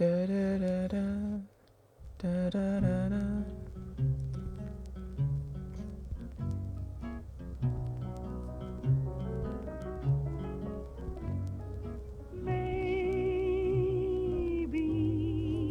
Da, da, da, da, da, da, da, da.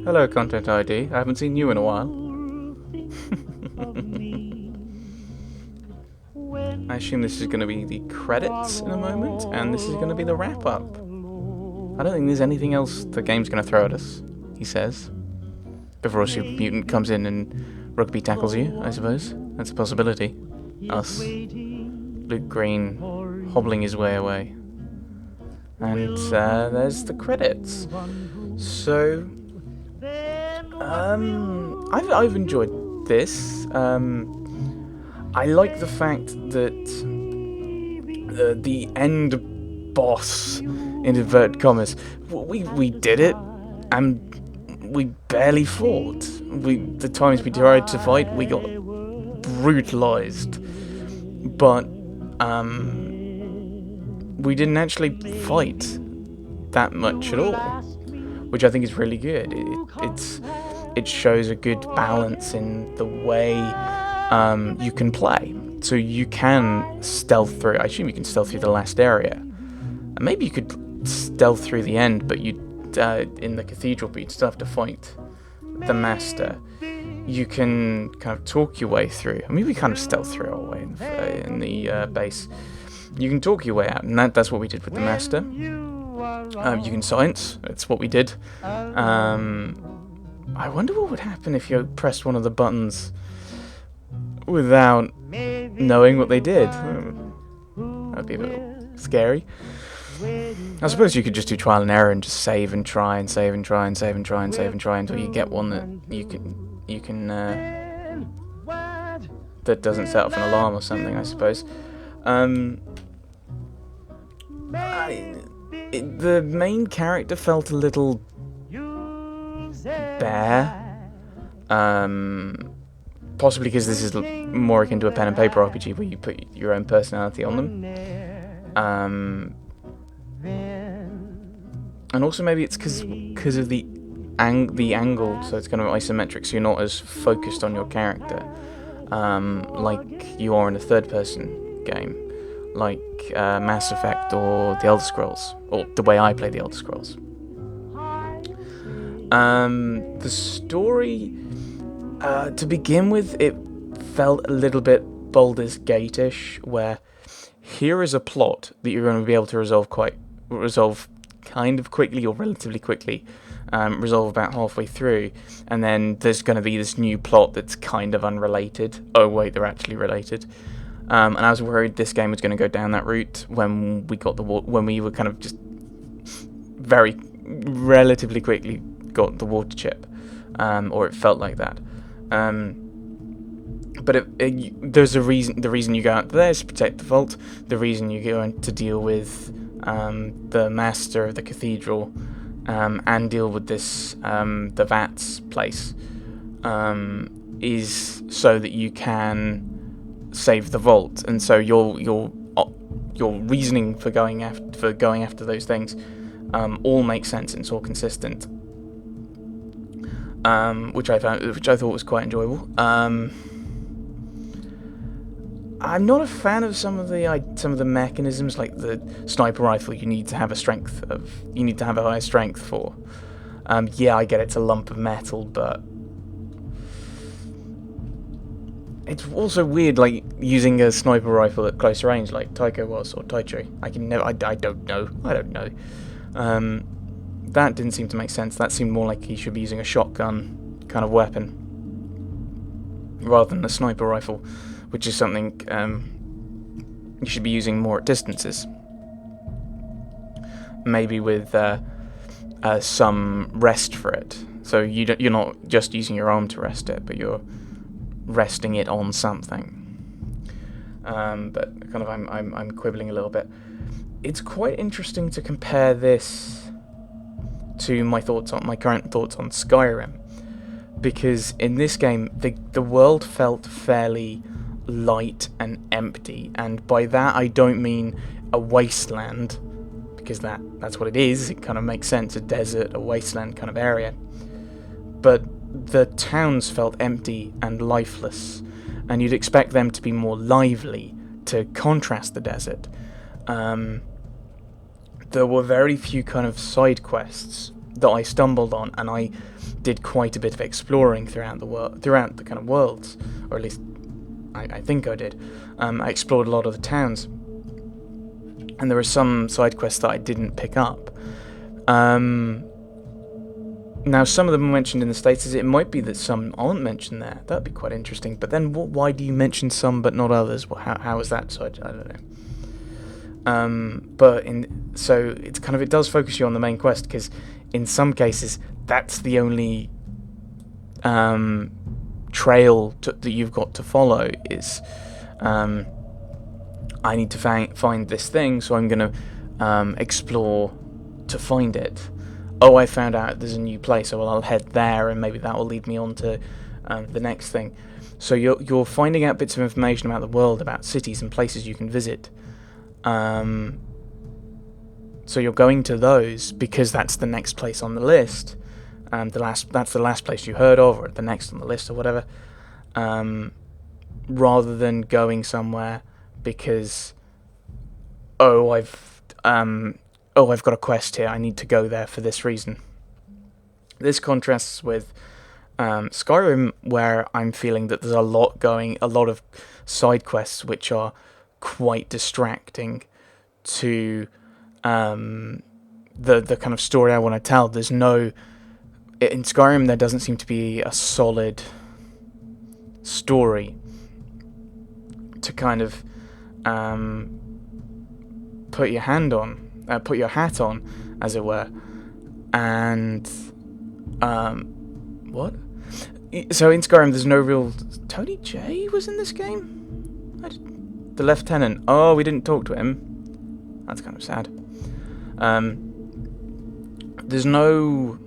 Hello, Content ID. I haven't seen you in a while. I assume this is going to be the credits in a moment, and this is going to be the wrap-up. I don't think there's anything else the game's going to throw at us, he says. Before a super mutant comes in and rugby tackles you, I suppose. That's a possibility. Us. Luke Green hobbling his way away. And there's the credits. So, I've enjoyed this. I like the fact that the end boss, in inverted commas, we did it, and we barely fought. The times we tried to fight, we got brutalized, but we didn't actually fight that much at all, which I think is really good. It shows a good balance in the way you can play. So you can stealth through. I assume you can stealth through the last area, and maybe you could stealth through the end, but you in the cathedral, but you'd still have to fight the master. You can kind of talk your way through. I mean, we kind of stealth through our way in the base. You can talk your way out, and that's what we did with the master. You can science. That's what we did. I wonder what would happen if you pressed one of the buttons without knowing what they did. That'd be a little scary. I suppose you could just do trial and error and just save and try and save and try and save and try and save and try until you get one that you can that doesn't set off an alarm or something, I suppose. The main character felt a little bare. Possibly because this is more akin to a pen and paper RPG where you put your own personality on them. And also maybe it's because of the angle, so it's kind of isometric, so you're not as focused on your character, like you are in a third-person game, like Mass Effect or The Elder Scrolls, or the way I play The Elder Scrolls. The story, to begin with, it felt a little bit Baldur's Gate-ish, where here is a plot that you're going to be able to resolve kind of quickly or relatively quickly, resolve about halfway through, and then there's going to be this new plot that's kind of unrelated. Oh wait, they're actually related. And I was worried this game was going to go down that route when we were kind of just very relatively quickly got the water chip, or it felt like that. But there's a reason. The reason you go out there is to protect the vault. The reason you go in to deal with the master of the cathedral and deal with this the Vats place is so that you can save the vault. And so your reasoning for going after those things all makes sense and it's all consistent. Which I thought was quite enjoyable. I'm not a fan of some of the mechanisms, like the sniper rifle. You need to have a higher strength for. Yeah, I get it's a lump of metal, but it's also weird, like using a sniper rifle at close range, like Tycho was or Taichi. I don't know. That didn't seem to make sense. That seemed more like he should be using a shotgun kind of weapon rather than a sniper rifle, which is something you should be using more at distances. Maybe with some rest for it. So you're not just using your arm to rest it, but you're resting it on something. But kind of I'm quibbling a little bit. It's quite interesting to compare this to my current thoughts on Skyrim, because in this game the world felt fairly light and empty, and by that I don't mean a wasteland, because that's what it is. It kind of makes sense, a desert, a wasteland kind of area. But the towns felt empty and lifeless, and you'd expect them to be more lively to contrast the desert. There were very few kind of side quests that I stumbled on, and I did quite a bit of exploring throughout the kind of worlds, or at least I think I did. I explored a lot of the towns, and there were some side quests that I didn't pick up. Now, some of them are mentioned in the status. It might be that some aren't mentioned there. That'd be quite interesting. But then, why do you mention some but not others? How is that? So I don't know. So it's kind of, it does focus you on the main quest, because in some cases that's the only trail that you've got to follow. Is I need to find this thing, so I'm going to explore to find it. Oh, I found out there's a new place, so I'll head there, and maybe that will lead me on to the next thing. So you're finding out bits of information about the world, about cities and places you can visit. So you're going to those because that's the next place on the list. That's the last place you heard of, or the next on the list, or whatever. Rather than going somewhere because I've got a quest here, I need to go there for this reason. This contrasts with Skyrim, where I'm feeling that there's a lot of side quests which are quite distracting to the kind of story I want to tell. In Skyrim there doesn't seem to be a solid story to kind of put your hat on, as it were. And what? So in Skyrim, there's no real. Tony J was in this game. The lieutenant. Oh, we didn't talk to him. That's kind of sad. There's no.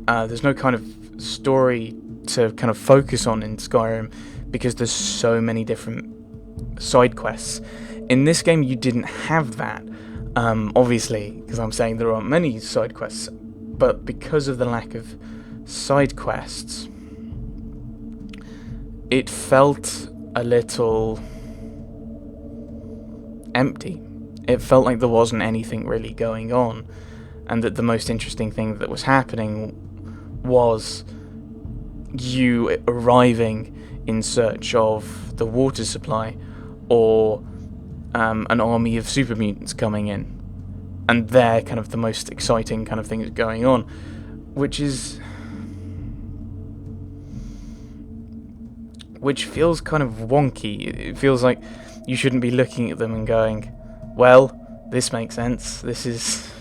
There's no kind of story to kind of focus on in Skyrim, because there's so many different side quests. In this game you didn't have that, obviously, because I'm saying there aren't many side quests, but because of the lack of side quests, it felt a little empty. It felt like there wasn't anything really going on, and that the most interesting thing that was happening was you arriving in search of the water supply, or an army of super mutants coming in, and they're kind of the most exciting kind of things going on, which feels kind of wonky. It feels like you shouldn't be looking at them and going, well, this makes sense, this is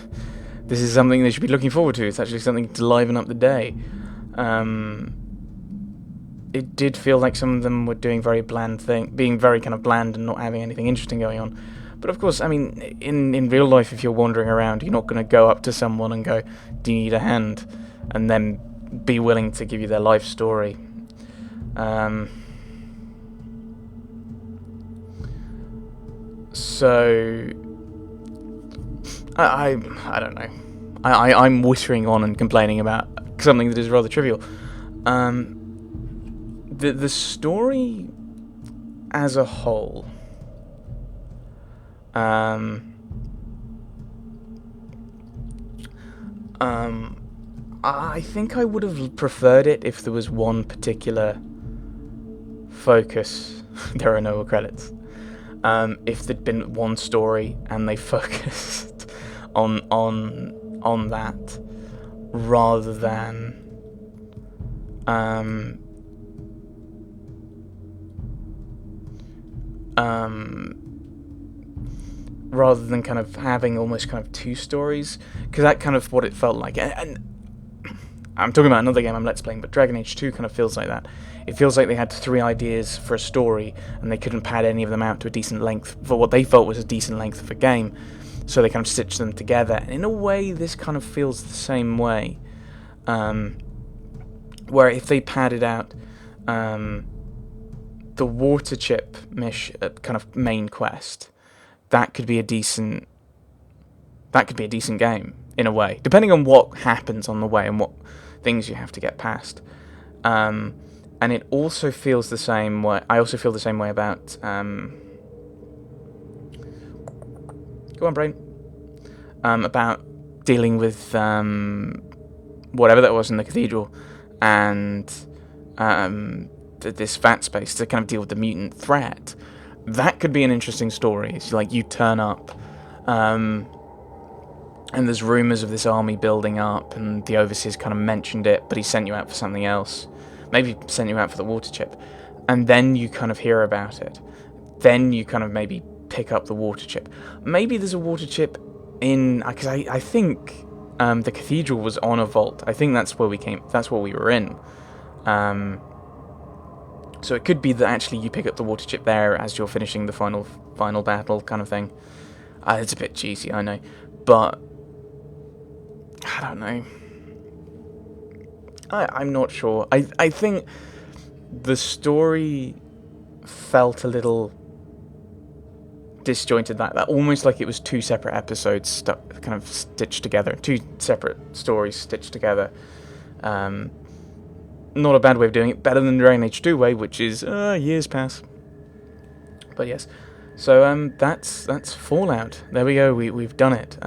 something they should be looking forward to. It's actually something to liven up the day. It did feel like some of them were doing very bland being very kind of bland and not having anything interesting going on. But of course, I mean, in real life, if you're wandering around, you're not going to go up to someone and go, do you need a hand? And then be willing to give you their life story. So I don't know. I'm whittering on and complaining about something that is rather trivial. The story as a whole, I think I would have preferred it if there was one particular focus. There are no credits. If there'd been one story and they focused on that, rather than kind of having almost kind of two stories, because that kind of what it felt like. And I'm talking about another game I'm Let's Playing, but Dragon Age 2 kind of feels like that. It feels like they had 3 ideas for a story, and they couldn't pad any of them out to a decent length for what they felt was a decent length of a game, so they kind of stitched them together. And in a way, this kind of feels the same way, where if they padded out the water chip kind of main quest, that could be a decent game in a way, depending on what happens on the way and what things you have to get past. And it also feels the same way. I also feel the same way about. Go on, brain. About dealing with whatever that was in the cathedral, and this fat space to kind of deal with the mutant threat. That could be an interesting story. It's like you turn up, and there's rumours of this army building up, and the overseer's kind of mentioned it, but he sent you out for something else. Maybe sent you out for the water chip, and then you kind of hear about it. Then you kind of maybe pick up the water chip. Maybe there's a water chip in, because I think the cathedral was on a vault. I think that's where we came. That's where we were in. So it could be that actually you pick up the water chip there as you're finishing the final battle, kind of thing. It's a bit cheesy, I know, but I don't know. I'm not sure. I think the story felt a little disjointed, that almost like it was two separate episodes kind of stitched together, two separate stories stitched together. Not a bad way of doing it, better than the Dragon Age 2 way, which is years pass. But yes, so that's Fallout. There we go. We've done it.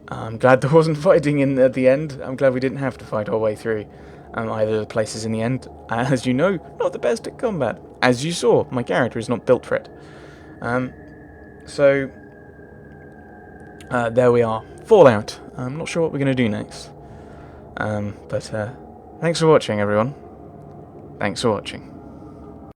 I'm glad there wasn't fighting at the end. I'm glad we didn't have to fight our way through either of the places in the end. As you know, not the best at combat. As you saw, my character is not built for it. So there we are. Fallout. I'm not sure what we're going to do next. But thanks for watching, everyone. Thanks for watching.